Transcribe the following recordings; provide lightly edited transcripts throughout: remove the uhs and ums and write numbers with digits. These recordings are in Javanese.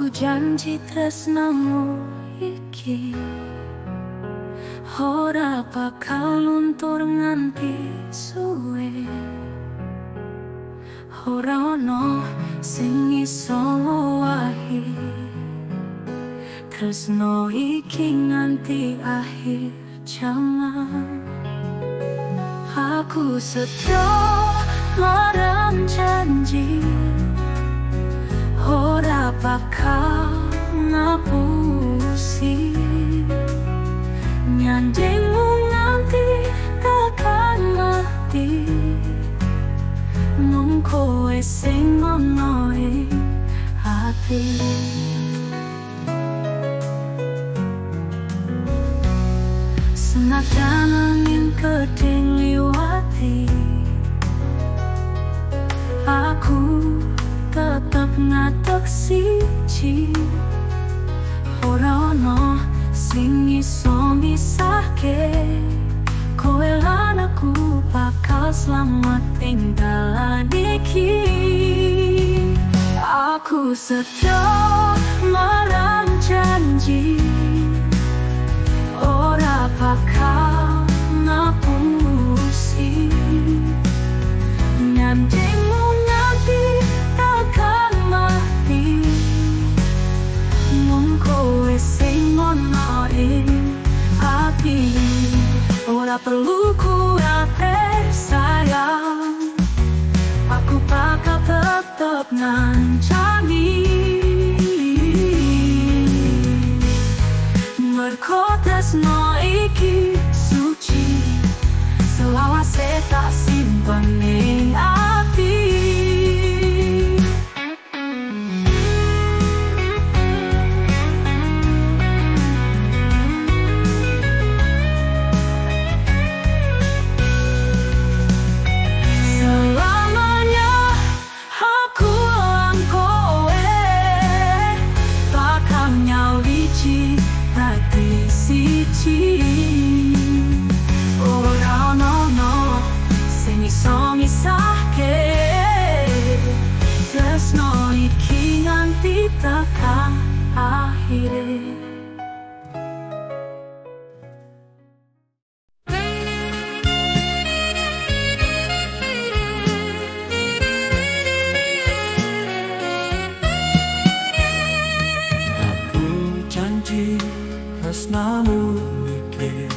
Aku janji tresnamu iki ora bakal luntur nganti suwe. Ora ono sing iso ngowahi tresno iki nganti akhir jaman. Aku setia marang janji ora bakal ngapusi nyandingmu nganti tekan mati. Mung kowe sing ono ing ati. Senajan angin keding liwati, aku tetep ngadeg siji. Ora ono sing iso misahke kowe lan aku bakal selamat ing dalan iki. Aku setia marang janji ora bakal ngapusi nyandingmu nganti tekan mati. Mung kowe sing ono ing ati. Ora perlu kuatir sayang, aku bakal tetep ngancani. Mergo tresno iki suci, selawase tak simpen ning ati. Selamanya aku lan kowe bakal nyawiji dadi siji. Ora ono sing iso misahke tresno iki nganti tekan akhire. Aku janji tresnamu iki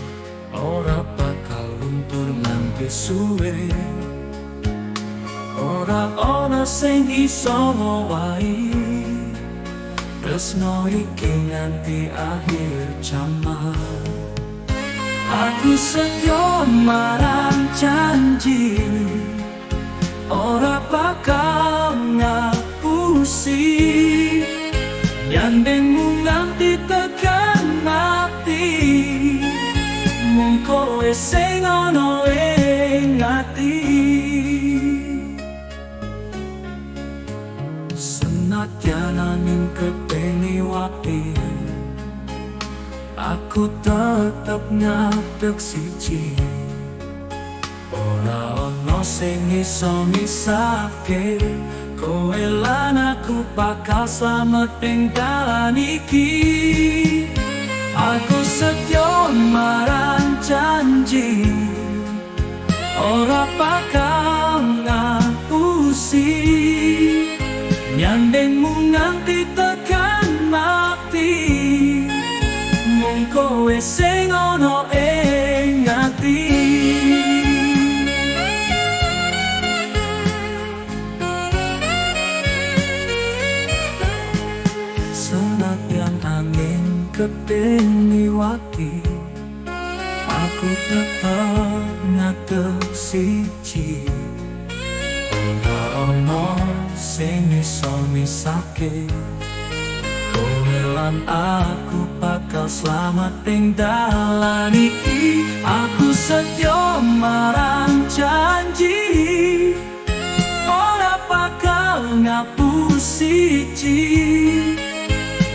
ora bakal luntur nganti suwe. Ora ono sing iso ngowahi tresno iki nganti akhir jaman. Aku setia marang janji ora bakal ngapusi nyandingmu nganti tekan mati. Mung kowe sing ono ing ati. Senadyan angin kepeni wati, aku tetep ngadeg siji. Ora ono sing iso misahke kowe lan aku bakal slamet ing dalan iki. Aku setia marang janji ora bakal ngapusi nyandingmu nganti tekan mati. Mung kowe sing ono ing ati. Senadyan angin keding liwati, aku tetep ngadeg siji. Ora ono sing iso misahke kowe lan aku bakal slamet ing dalan iki. Aku setia marang janji ora bakal ngapusi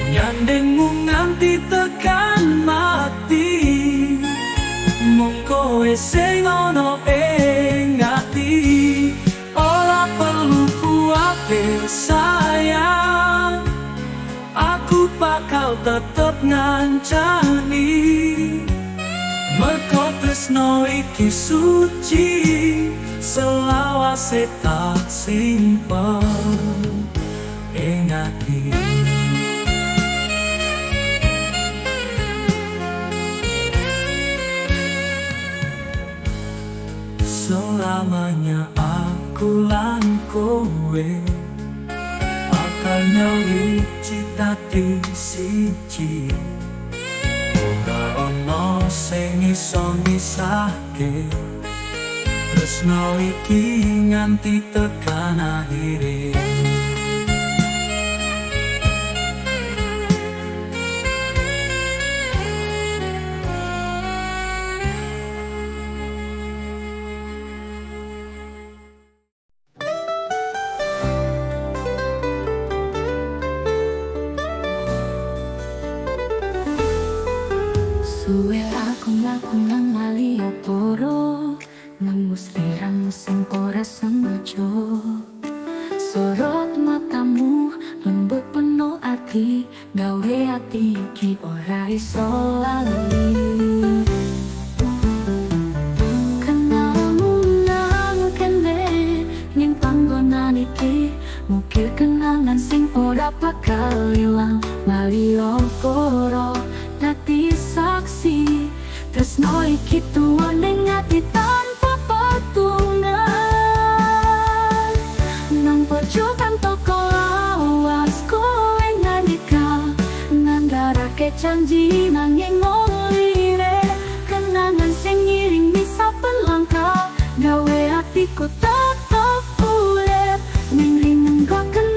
nyandingmu nganti tekan mati. Mung kowe sing ono ing ati. Ora perlu kuatir sayang, ngancani merko tresno iki suci selawase tak simpen ing ati. Selamanya aku lan kowe bakal nyawiji dadi siji. Ora ono sing iso misahke tresno iki nganti tekan akhire. Suwe aku mlaku nang Malioboro, nemu sliramu sing ora sengaja. Sorot matamu lembut penuh ati, gawe ati iki ora iso lali. Kenalmu nang kene ning panggonan iki, mukir kenangan sing ora bakal ilang. Malioboro dadi saksi tresno iki tuwa ning ati tanpa patungan. Nang pojokan toko lawas kowe ngadika ngandharake janji nanging ngolire. Kenangan sing ngiring bisa pelangkah gawe atiku tetep urip ning rinenggo kenangan.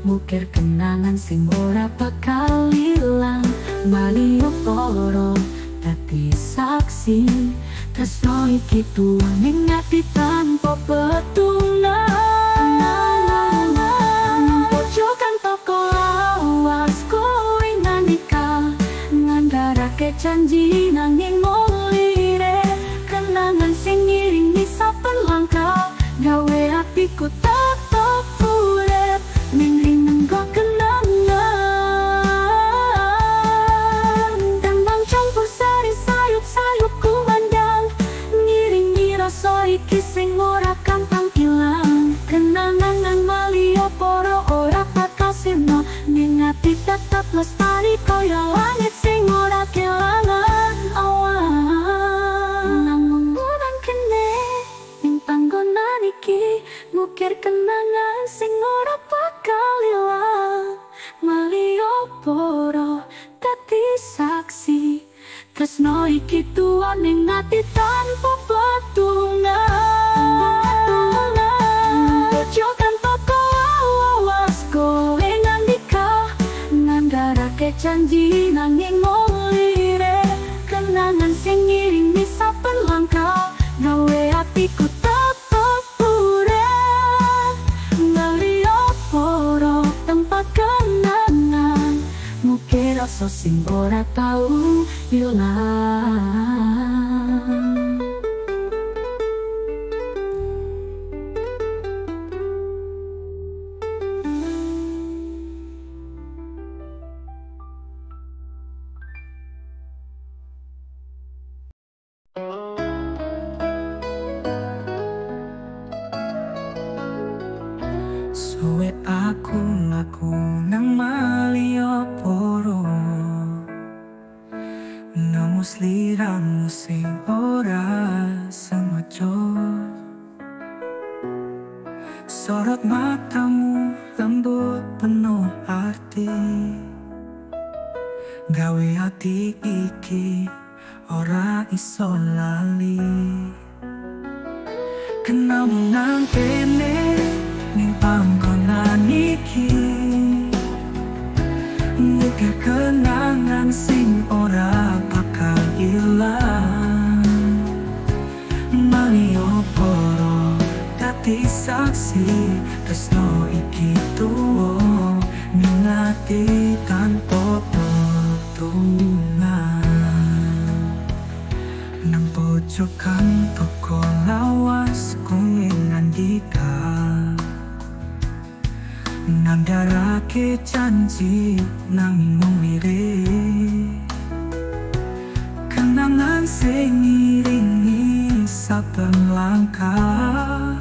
Mukir kenangan sing ora bakal ilang. Malioboro dadi saksi tresno iki tuwa ning ati tanpa petungan. Pojokan toko lawas kowe nandika ngandharake janji nanging ngolire. Kenangan sing ngiring bisa pelangkah gawe atiku tetep urip ning rinenggo kenangan. Tembang campur sari sayup-sayup kumandang, ngiringi rasa iki sing ora gampang ilang. Kenangan nang Malioboro ora bakal sirna, ning ati tetep lestari kaya langit sing ora kelangan awan. Namung nang kene ning panggonan iki, mukir kenangan sing ora bakal ilang. Malioboro dadi saksi tresno iki tuwa ning ati tanpa patungan. Pojokan toko lawas kowe ngandika ngandharake janji nanging ngolire. Kenangan sing ngiring bisa pelangkah gawe atiku tetep urip. Malioboro tempat kenangan, mukir rasa sing ora tau ilang. Suwe aku laku nang Malioboro, nemu sliramu sing ora sengaja. Sorot matamu lembut penuh arti, gawe ati iki ora iso lali. Kenalmu nang kene ning panggonan iki, mukir kenangan sing ora bakal ilang. Malioboro dadi saksi tresno iki tuwa ngati tanpa pertungan. Nang pojokan toko lawas kowe ngandika, nandharake janji nanging mung mirip. Kenangan sing ngiringi saben langkah,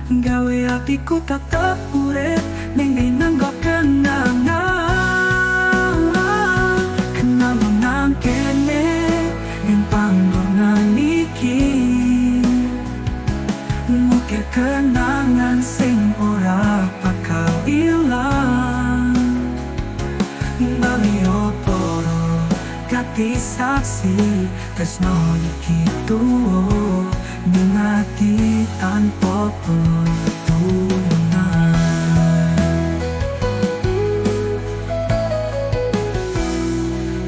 gawe atiku tetep urip ning minangka kenangan. Kenapa nang kene ning panggonan iki, mukir kenangan sing ora bakal ilang. Bali oporo kati saksi tresno iki tuwa ning ati tanpa pertungan.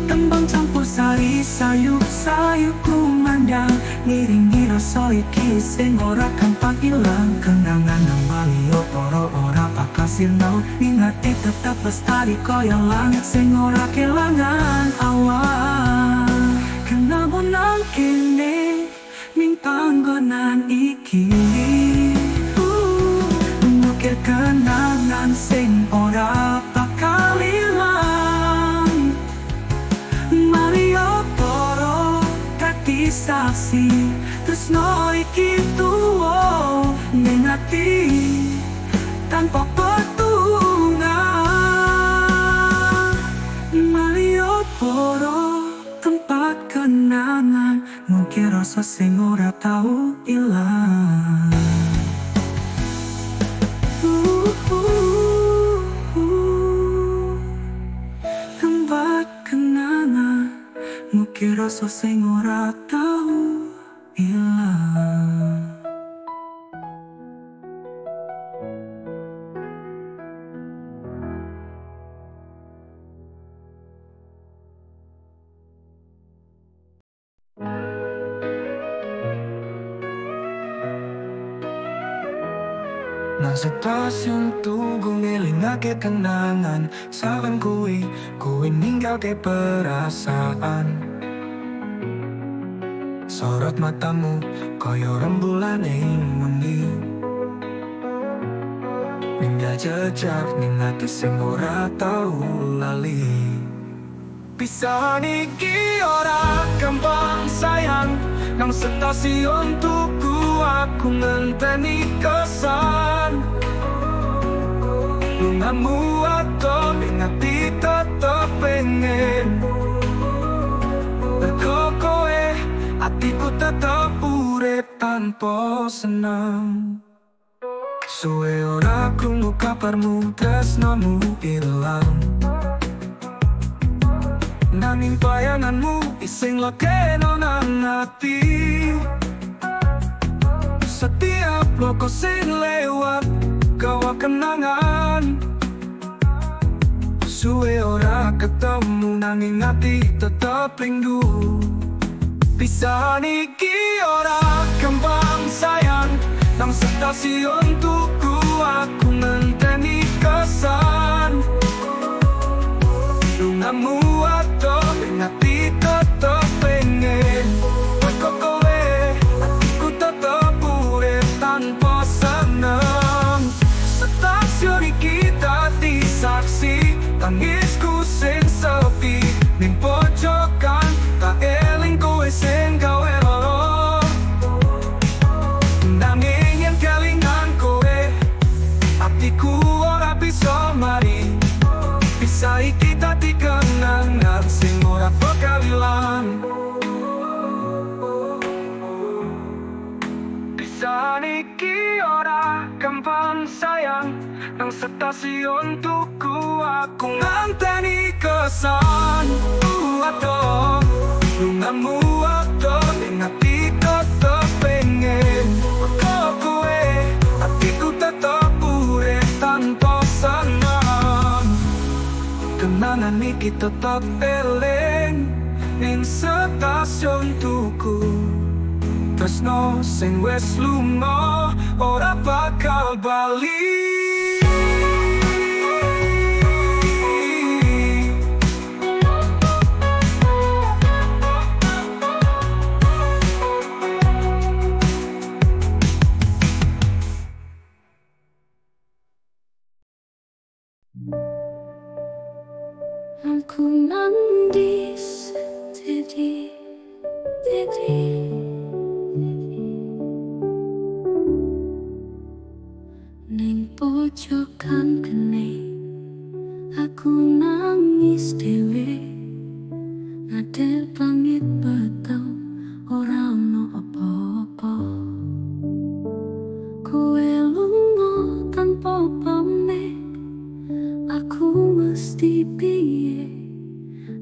Tembang campur sari sayup-sayup kumandang, ngiringi rasa iki sing ora gampang ilang. Kenangan nang bali oporo ora bakal sirna, ning ati tetep lestari kaya langit sing ora kelangan awan. Kenapa nang kene ning panggonan iki, mukir kenangan sing ora bakal ilang. Mario poro kati saksi tresno iki tuwa ning ati tanpa pertungan. Mario poro tempat kenangan, mungkin rasa sing ora tau ilang. Tempat kenangan, mungkin rasa sing ora tau ilang. Nang stasiun tugu ngelingake kenangan, saben kuwi ninggalke perasaan. Sorot matamu kaya rembulan ing wengi, ninggal jejak ning ati sing ora tau lali. Pisahan iki ora gampang sayang, nang stasiun tugu aku ngenteni kesan. Lungamu atau ning ati tetep pengen, mergo kowe atiku tetep urip tanpa senang. Suwe ora krungu kabarmu, tresnomu ilang. Nanging bayanganmu ising lekeno nang ati. Setiap loko sing lewat gawa kenangan. Suwe ora ketemu nanging ati tetep rindu. Pisahan iki ora gampang sayang, nang stasiun tugu aku ngenteni kesan. Lungamu atau ning ati tetep pengen, mergo kowe atiku tetep urip tanpa seneng. Stasiun iki dadi saksi tangisku sing sepi, ning pojokan tak eling kowe sing gawe loro. Nanging yen kelingan kowe atiku ora bisa mari. Bisa iki dadi kenangan sing ora bakal ilang. Pisahan iki ora gampang sayang, nang stasiun tugu aku nganteni kesan. Adoh lungamu adoh ning ati tetep pengen, mergo kowe atiku tetep urip tanpa senang. Kenangan iki tetep eling ning stasiun tugu. Tresno sing wis lunga ora bakal bali. Aku nangis jadi ning pojokan kene. Aku nangis dhewe ngadep langit peteng, ora ono apa-apa. Kowe lunga tanpa pamit, aku mesti piye?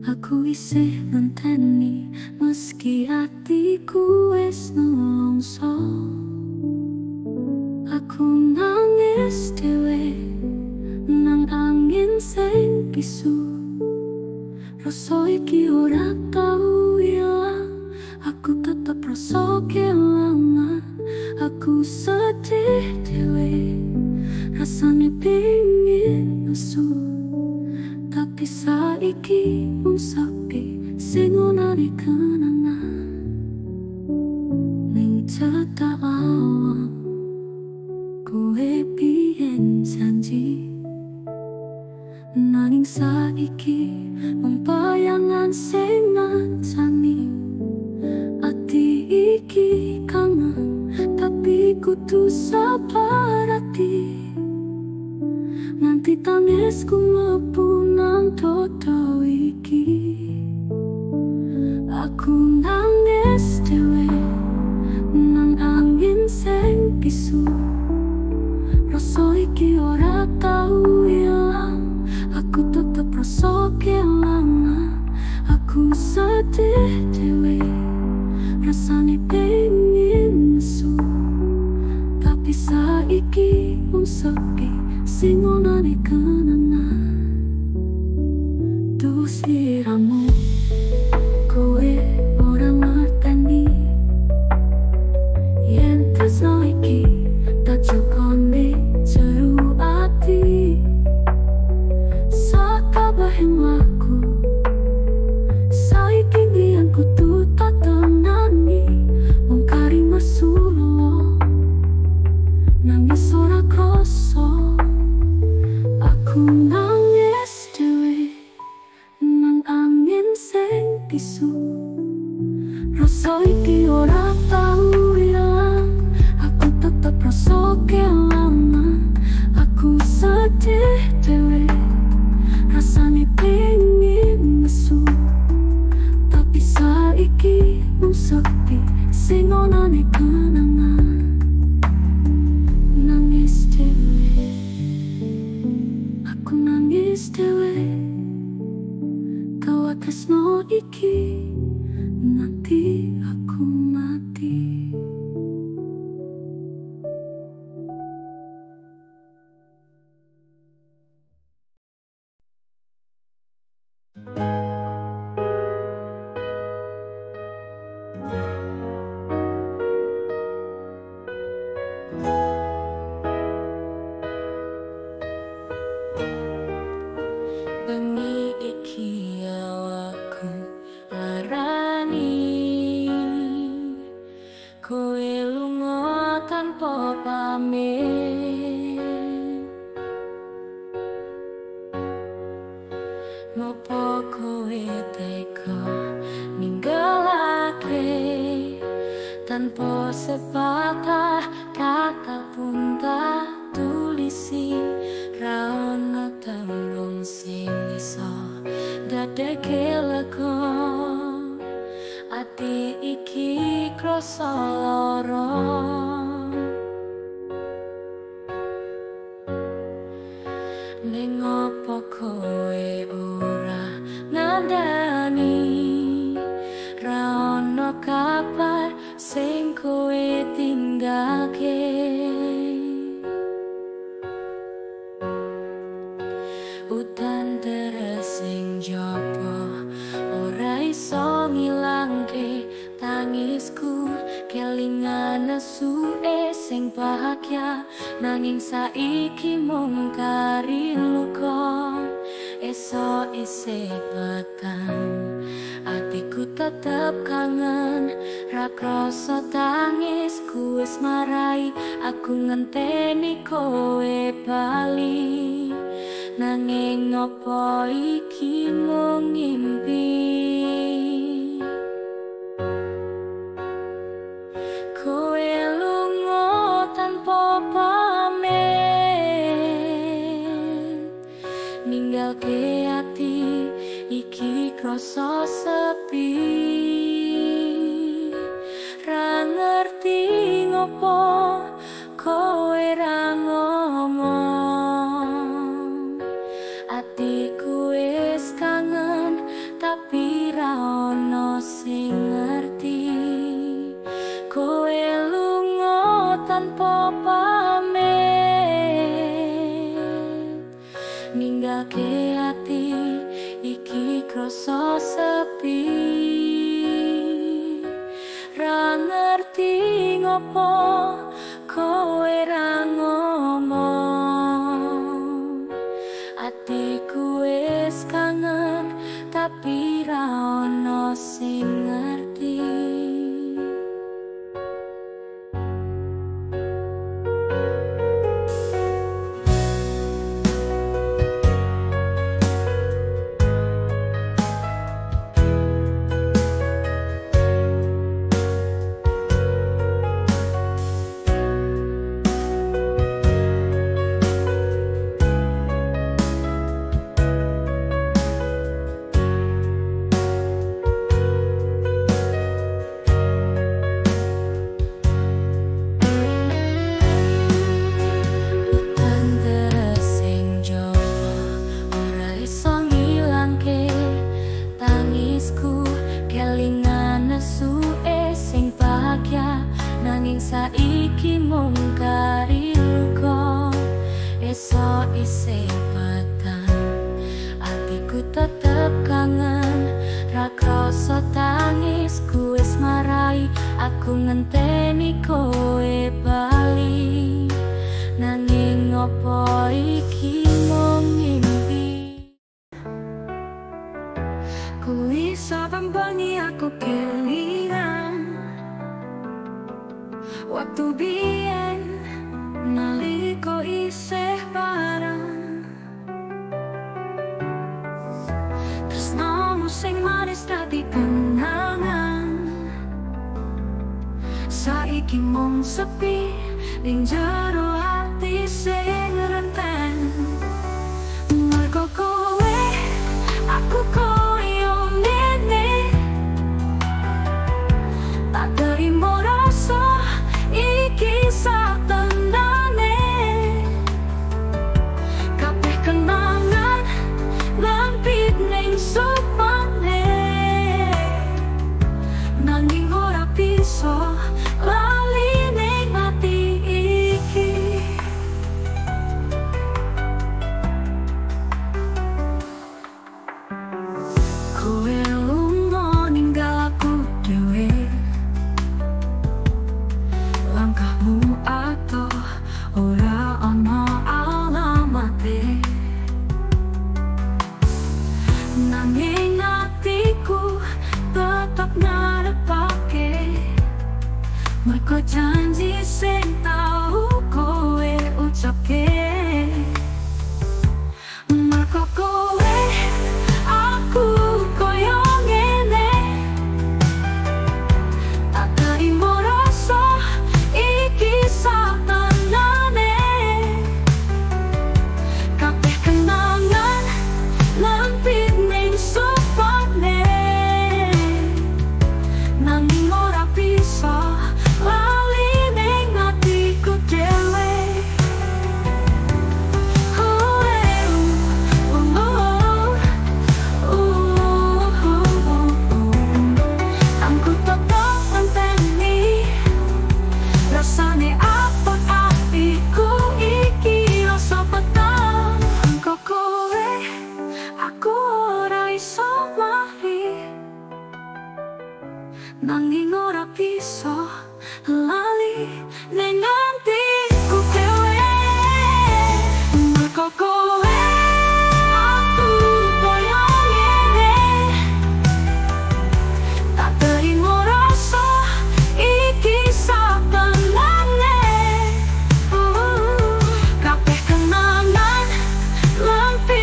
Aku isih ngenteni meski hatiku wis nelongso. Aku nangis dhewe nang angin sing pisu. Rasa iki ora tau ilang, aku tetep rasa kelangan. Aku sedih dhewe, rasane pengin nesu, tapi saiki mung sepi sing ngonani kenangan. Ning cedak awam kowe biyen janji, nanging saiki mung bayangan sing ngancani. Ati iki kangen tapi kudu sabar ati, nganti tangisku mlebu nang dodo iki. Aku nangis dhewe nang angin sing pisu. Rasa iki ora tau ilang, aku tetep rasa kelangan. Aku sedih dhewe, rasane pengin nesu, tapi saiki mung sepi sing ngonani kenangan. Duh sliramu, kowe ora ngerteni yen tresno iki tak jokone jero ati. Sakabehing laku saiki biyen kudu tak tenani, wong kari mesulo nangis ora krasa. Aku nangis dhewe nang angin sing pisu. Rasa iki ora tau ilang, aku tetep rasa kelangan. Aku sedih dhewe, rasane pengin nesu, tapi saiki mung sepi sing ngonani kenangan. Nangis dhewe, aku nangis dhewe, kau tresno iki nanti aku mati. Bengi iki awakku larani, kowe lunga tanpa pamit. Ngopo kowe tega ninggalake tanpa sepatah kata pun tak tulisi. Ra ono tembung sing iso dadeke lega, ati iki krasa lara. Ning opo kowe ora ngandani, ra ono kabar sing kowe tinggalke. Udan deres sing jopo ora iso ngilangke tangisku, kelingan nesuke sing bahagia. Nanging saiki mung kari luka, esok isih petang, atiku tetep kangen. Ra krasa tangisku wis marai, aku ngenteni kowe bali. nanging apa iki mung ngimpi. Kowe lunga tanpa pamit, ninggalke ati iki krasa sepi. Ra ngerti ngopo kowe ra ngomong, atiku wis kangen tapi ra ono sing ngerti. Kowe lunga tanpa pamit, ninggalke ati iki krasa sepi. Ra ngerti ngopo kowe ra ngomong, atiku wis kangen tapi ra ono sing ngerti. Saiki mung kari luka, esok isih petang, atiku tetep kangen. Ra krasa tangisku wis marai, aku ngenteni kowe bali, nanging opo iki mung ngimpi. Kuwi saben bengi aku kelingan waktu biyen nalika isih bareng, tresnamu sing manis dadi kenangan. Saiki mung sepi ning jero ati sing renteng. Mergo kowe aku koyo ngene, tak terima rasa iki satenane. Kabeh kenangan lampit ning supane, nanging ora bisa lali ning ati iki. Kowe lunga ninggal aku dhewe, langkahmu atoh ora ono alamate, nanging atiku tetep ngarepake. Mergo janji sing tau kowe ucapke. Mergo kowe aku koyo ngene, tak terima rasa iki satenane. Kabeh kenangan lampit ning supane, nanging ora bisa lali ning atiku dhewe. Aku tetep ngenteni rasane apot atiku iki rasa petang. Engko kowe aku ora iso lali, nanging ora bisa lali ning atiku dhewe. Mergo kowe aku koyo ngene, tak terima rasa iki satenane. Kabeh kenangan lampit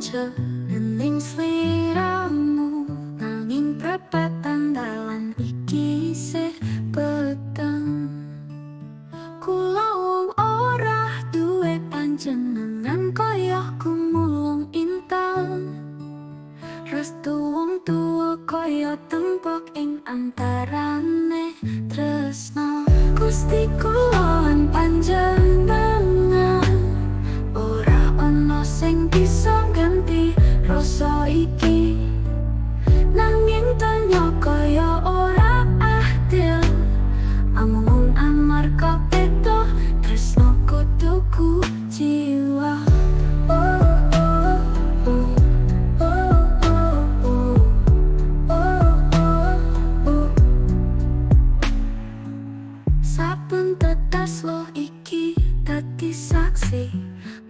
panjenengan sliramu, nanging prepatan dalan iki isih peteng. Kula wong ora duwe panjenengan kaya kumulung intan. Restu wong tuwa kaya tempok ing antarane tresna. Gusti kula lan panjenengan, ora ana sing bisa ganti rasa iki. Nanging tanyo kaya ora adil, amung amarga beda tresno kuduku jiwa. Saben tetes lo iki dadi saksi,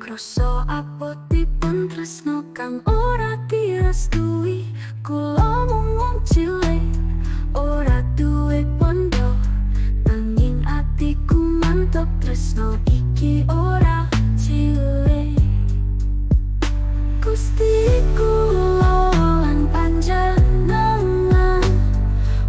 krasa apotipun tresno kang ora direstui. Kula mung wong cilik, ora duwe pondo, nanging atiku mantep tresno iki ora cilik. Gusti kula lan panjenengan,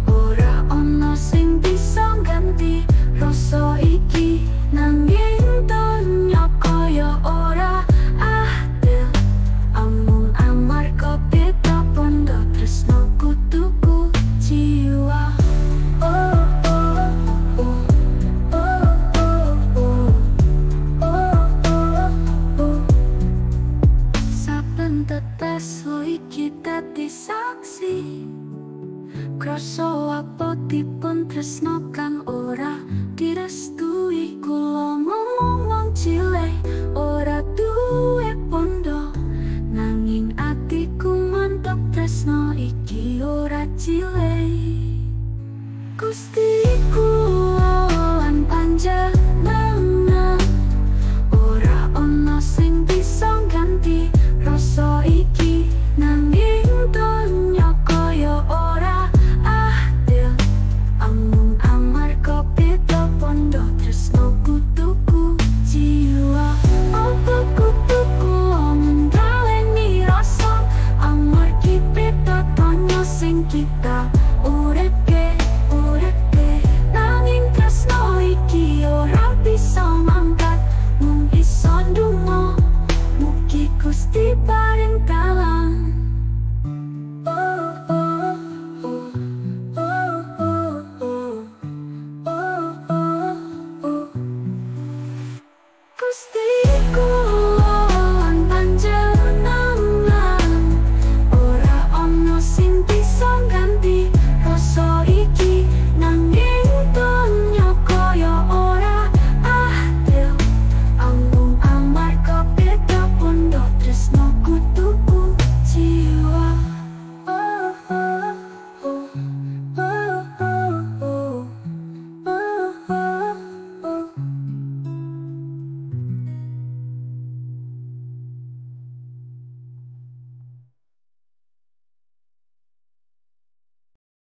ora ana sing bisa ganti rasa iki. Nanging donya kaya ora adil, amung amarga beda pondo tresno kuduku jiwa. Saben tetes lo iki dadi saksi, krasa apotipun tresno kang ora direstui. Kula mung wong cilik, ora duwe pondo, nanging atiku mantep tresno iki ora cilik. Gusti kula lan panjenengan, ora ana sing bisa ganti rasa iki. Nanging donya kaya ora adil, amung amarga beda pondo tresno kuduku jiwa. Apa kuduku ngaleni rasa, amargi beda donya sing kita uripke. Nanging tresno iki ora bisa mangkat, mung iso ndonga mugi Gusti paring dalan. Gusti